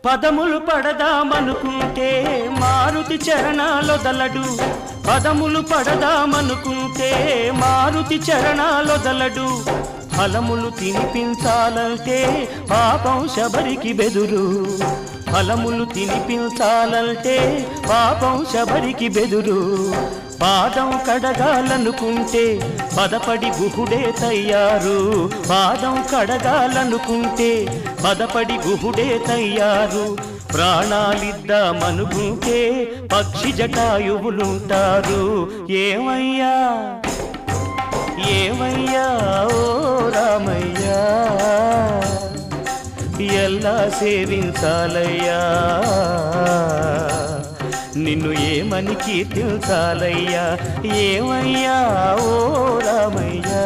పదములు పడదామనుకుంటే మారుతి చరణాలొదలడు, పదములు పడదామనుకుంటే మారుతి చరణాలొదలడు. ఫలములు తినిపించాలంటే పాపం శబరికి బెదురు, ఫలములు తినిపించాలంటే పాపం శబరికి బెదురు. పాదం కడగాలనుకుంటే పదపడి గుహుడే తయ్యారు, పాదం కడగాలనుకుంటే పదపడి గుహుడే తయ్యారు. ప్రాణాలిద్దామనుకుంటే పక్షి జటాయువులుంటారు. ఏమయ్యా ఏమయ్యా ఓ రామయ్యా, ఎలా సేవించాలయ్యా, నిన్ను ఏమని కీర్తించాలయ్యా. ఏమయ్యా ఓ రామయ్యా.